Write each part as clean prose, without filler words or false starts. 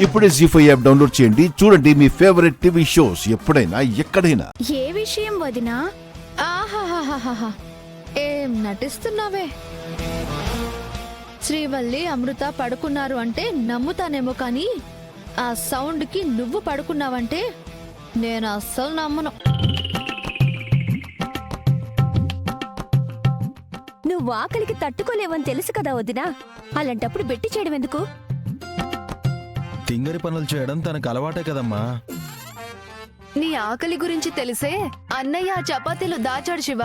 ఇప్పుడే జీ5 app download చేయండి. చూడండి మీ ఫేవరెట్ టీవీ షోస్ ఎప్పుడైనా ఎక్కడైనా. ఏ విషయం వదినా? ఆహాహాహాహా, ఏం నటిస్తున్నావే? శ్రీవల్లి అమృత పడుకున్నారు అంటే నమ్ముతానేమో కానీ ఆ సౌండ్ కి నువ్వు పడుకున్నావంటే నేను అస్సలు నమ్మను. నువ్వు ఆకలికి తట్టుకోలేవని తెలుసు కదా వదినా, అలాంటప్పుడు బెట్టి చేయడం ఎందుకు? తింగరి పనులు చేయడం తనకు అలవాటే కదమ్మా. నీ ఆకలి గురించి తెలిసే అన్నయ్య ఆ చపాతీలు దాచాడు శివ.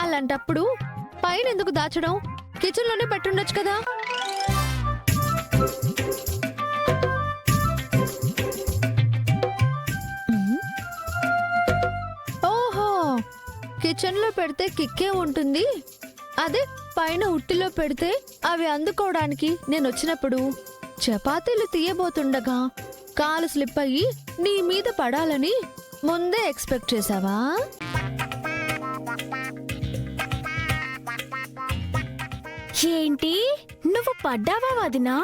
అలాంటప్పుడు పైన ఎందుకు దాచడం? కిచెన్ లోనే పెట్టుండొచ్చు కదా. ఓహో, కిచెన్ లో పెడితే కిక్కే ఉంటుంది, అదే పైన ఉట్టిలో పెడితే అవి అందుకోవడానికి నేను వచ్చినప్పుడు చపాతీలు తీయబోతుండగా కాలు స్లిప్ అయ్యి నీ మీద పడాలని ముందే ఎక్స్పెక్ట్ చేసావా? ఏంటి, నువ్వు పడ్డావా వదినా?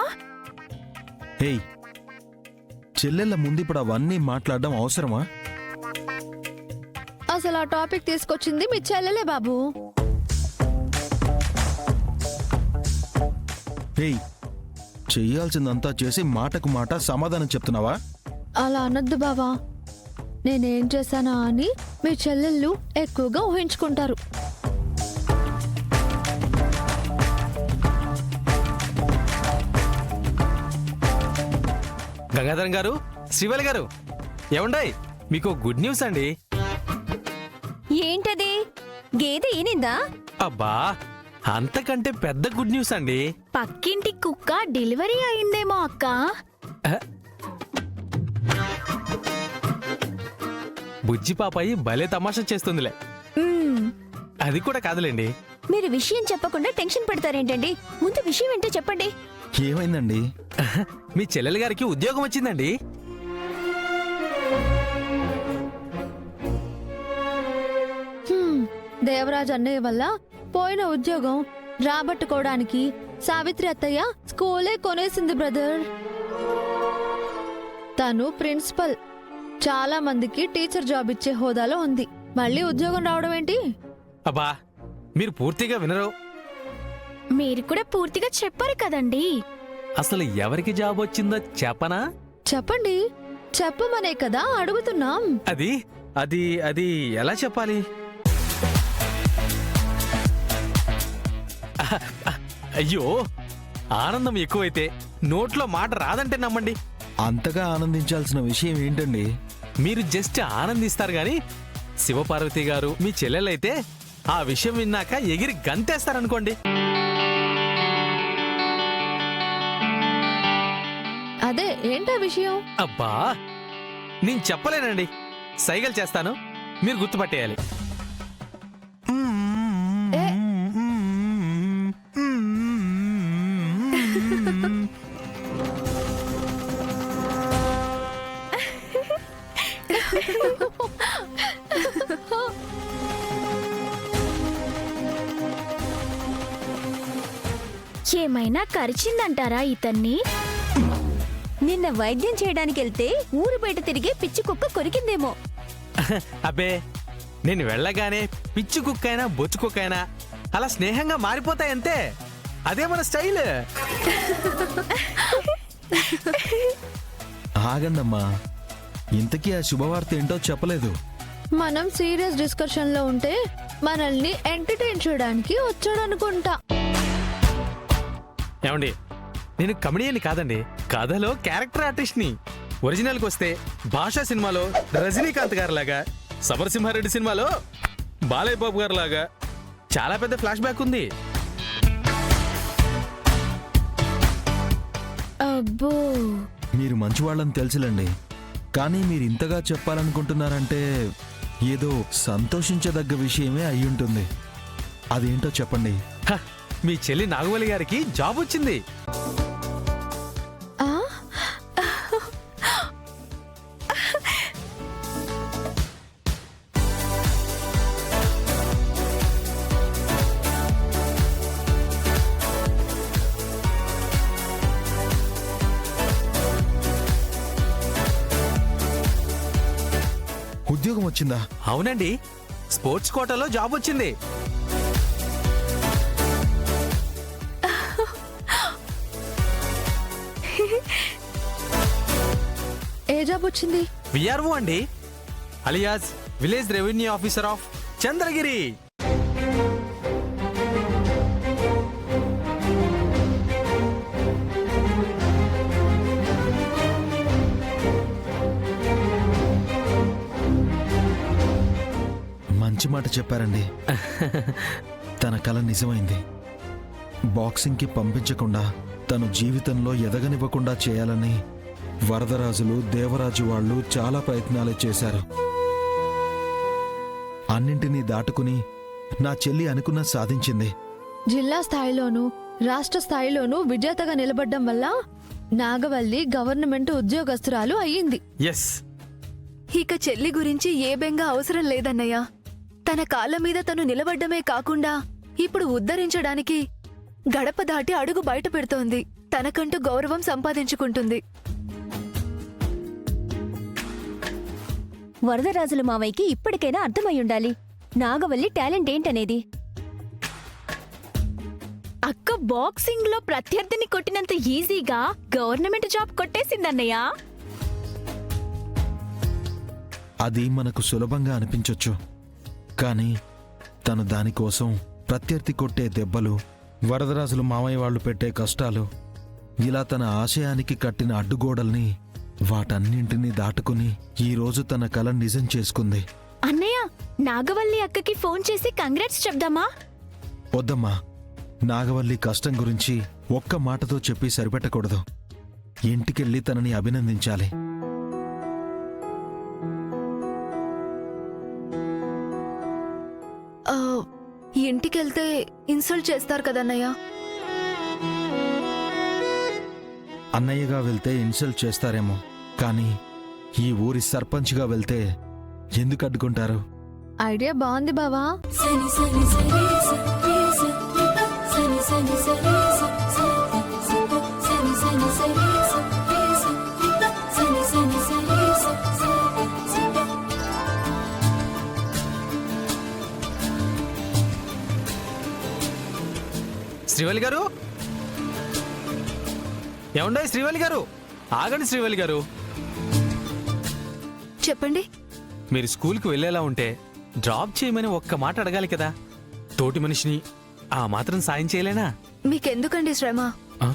హేయ్, చెల్లెళ్ళ ముందు ఇప్పుడు అవన్నీ మాట్లాడడం అవసరమా? అసలు ఆ టాపిక్ తీసుకొచ్చింది మీ చెల్లెలే బాబు. హేయ్, చెయ్యాల్సిందంతా చేసి మాటకు మాట సమాధానం చెప్తున్నావా? అలా అనొద్దు బావా. నేనేం చేశానా అని మీ చెల్లెళ్ళు ఎక్కువగా ఊహించుకుంటారు. గంగాధరం గారు, శ్రీవల్లి గారు, ఏమండాయి? మీకు గుడ్ న్యూస్ అండి. ఏంటది? గేదె ఈనిందా? అబ్బా, అంతకంటే పెద్ద గుడ్ న్యూస్ అండి. పక్కింటి కుక్క డెలివరీ అయిందేమో అక్క. బుజ్జి పాపాయి భలే తమాషా చేస్తుందిలే. అది కూడా కాదులేండి. మీరు విషయం చెప్పకుండా టెన్షన్ పెడతారేంటండి? ముందు విషయం ఏంటో చెప్పండి. ఏమైందండి? మీ చెల్లెలి గారికి ఉద్యోగం వచ్చిందండి. దేవరాజ్ అన్నయ్య వల్ల పోయిన ఉద్యోగం రాబట్టుకోవడానికి సావిత్రి అత్తయ్య స్కూలే కొనేసింది బ్రదర్. తను ప్రిన్సిపల్, చాలా మందికి టీచర్ జాబ్ ఇచ్చే హోదాలో ఉంది. మళ్ళీ ఉద్యోగం రావడం ఏంటి? అబ్బా, మీరు పూర్తిగా వినరు. మీరు కూడా పూర్తిగా చెప్పారు కదండి. అసలు ఎవరికి జాబ్ వచ్చిందో చెప్పనా? చెప్పండి, చెప్పమనే కదా అడుగుతున్నాం. అది అది అది ఎలా చెప్పాలి? అయ్యో, ఆనందం ఎక్కువైతే నోట్లో మాట రాదంటే నమ్మండి. అంతగా ఆనందించాల్సిన విషయం ఏంటండి? మీరు జస్ట్ ఆనందిస్తారు గాని శివపార్వతి గారు మీ చెల్లెలైతే ఆ విషయం విన్నాక ఎగిరి గంతేస్తారనుకోండి. అదే ఏంటా విషయం? అబ్బా, నేను చెప్పలేనండి. సైగలు చేస్తాను, మీరు గుర్తుపట్టేయాలి. ఏ, ఏమైనా కరిచిందంటారా ఇతన్ని? నిన్న వైద్యం చేయడానికి వెళ్తే ఊరు బయట తిరిగే పిచ్చి కుక్క కొరికిందేమో. అబ్బే, నేను వెళ్ళగానే పిచ్చి కుక్కైనా బొచ్చు కుక్కైనా అలా స్నేహంగా మారిపోతాయంతే. అదే మన స్టైల్. ఆగండమ్మా, ఇంతకీ ఆ శుభవార్త ఏంటో చెప్పలేదు. మనం సీరియస్ డిస్కషన్ లో ఉంటే మనల్ని ఎంటర్టైన్ చేయడానికి వచ్చాడనుకుంటా. ఏమండి, నేను కమెడియన్ కాదండి, కథలో క్యారెక్టర్ ఆర్టిస్ట్ ని. ఒరిజినల్కి వస్తే భాషా సినిమాలో రజనీకాంత్ గారి లాగా, సమరసింహారెడ్డి సినిమాలో బాలయ్య బాబు గారి లాగా చాలా పెద్ద ఫ్లాష్ బ్యాక్ ఉంది. అబ్బో, మీరు మంచివాళ్ళని తెలుసులండి, కానీ మీరు ఇంతగా చెప్పాలనుకుంటున్నారంటే ఏదో సంతోషించదగ్గ విషయమే అయ్యుంటుంది. అదేంటో చెప్పండి. హ, మీ చెల్లి నాగవల్లి గారికి జాబ్ వచ్చింది. ఆ? ఉద్యోగం వచ్చిందా? అవునండి, స్పోర్ట్స్ కోటాలో జాబ్ వచ్చింది. ఏ జాబ్ వచ్చింది? విఆర్ఓ అండి, alias village revenue officer of Chandragiri. మంచి మాట చెప్పారండి. తన కల నిజమైంది. బాక్సింగ్కి పంపించకుండా తను జీవితంలో ఎదగనివ్వకుండా చేయాలని వరదరాజులు, దేవరాజు వాళ్ళు చాలా ప్రయత్నాలే చేశారు. అన్నింటినీ దాటుకుని నా చెల్లి అనుకున్న సాధించింది. జిల్లా స్థాయిలోనూ రాష్ట్ర స్థాయిలోనూ విజేతగా నిలబడ్డం వల్ల నాగవల్లి గవర్నమెంట్ ఉద్యోగస్తురాలు అయ్యింది. ఎస్, ఇక చెల్లి గురించి ఏ బెంగ అవసరం లేదన్నయ్య. తన కాళ్ళ మీద తను నిలబడ్డమే కాకుండా ఇప్పుడు ఉద్ధరించడానికి గడప దాటి అడుగు బయట పెడుతోంది. తనకంటూ గౌరవం సంపాదించుకుంటుంది. వరదరాజుల మావయ్యకి ఇప్పటికైనా అర్థమయ్యుండాలి నాగవల్లి టాలెంట్ ఏంటనేది. అక్క బాక్సింగ్ లో ప్రత్యర్థిని కొట్టినంత ఈజీగా గవర్నమెంట్ జాబ్ కొట్టేసిందన్నయ్య. అది మనకు సులభంగా అనిపించొచ్చు, కానీ తను దానికోసం ప్రత్యర్థి కొట్టే దెబ్బలు, వరదరాజులు మామయ్య వాళ్ళు పెట్టే కష్టాలు, ఇలా తన ఆశయానికి కట్టిన అడ్డుగోడల్ని, వాటన్నింటినీ దాటుకుని ఈరోజు తన కల నిజం చేసుకుంది. అన్నయ్య, నాగవల్లి అక్కకి ఫోన్ చేసి కంగ్రాట్స్ చెప్దామా? వద్దమ్మా, నాగవల్లి కష్టం గురించి ఒక్క మాటతో చెప్పి సరిపెట్టకూడదు. ఇంటికెళ్ళి తనని అభినందించాలి. ఇంటికెళ్తే ఇన్సల్ట్ చేస్తారు కదన్నయ్య. అన్నయ్యగా వెళ్తే ఇన్సల్ట్ చేస్తారేమో, కానీ ఈ ఊరి సర్పంచ్గా వెళ్తే ఎందుకు అడ్డుకుంటారు? ఐడియా బాగుంది బావా. శ్రీవల్లి గారు, ఏమండో శ్రీవల్లి గారు, ఆగండి శ్రీవల్లి గారు. చెప్పండి. మీరు స్కూల్కి వెళ్ళేలా ఉంటే డ్రాప్ చేయమని ఒక్క మాట అడగాలి కదా. తోటి మనిషిని ఆ మాత్రం సాయం చేయలేనా? మీకెందుకండి శ్రమ? ఆ,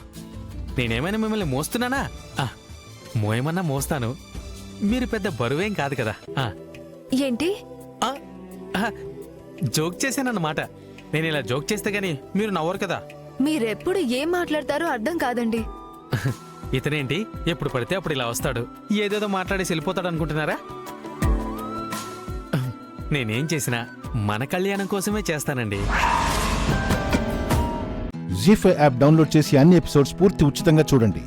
నేనేమైనా మిమ్మల్ని మోస్తున్నానా? మోయమన్నా మోస్తాను, మీరు పెద్ద బరువేం కాదు కదా. ఏంటి? జోక్ చేశానన్నమాట. నేను ఇలా జోక్ చేస్తే గానీ మీరు నవ్వరు కదా. మీరెప్పుడు ఏం మాట్లాడతారో అర్థం కాదండి. ఇతనేంటి ఎప్పుడు పడితే అప్పుడు ఇలా వస్తాడు, ఏదేదో మాట్లాడేసి వెళ్ళిపోతాడు అనుకుంటున్నారా? నేనేం చేసినా మన కళ్యాణం కోసమే చేస్తానండి. జీ5 యాప్ డౌన్లోడ్ చేసి అన్ని ఎపిసోడ్స్ పూర్తి ఉచితంగా చూడండి.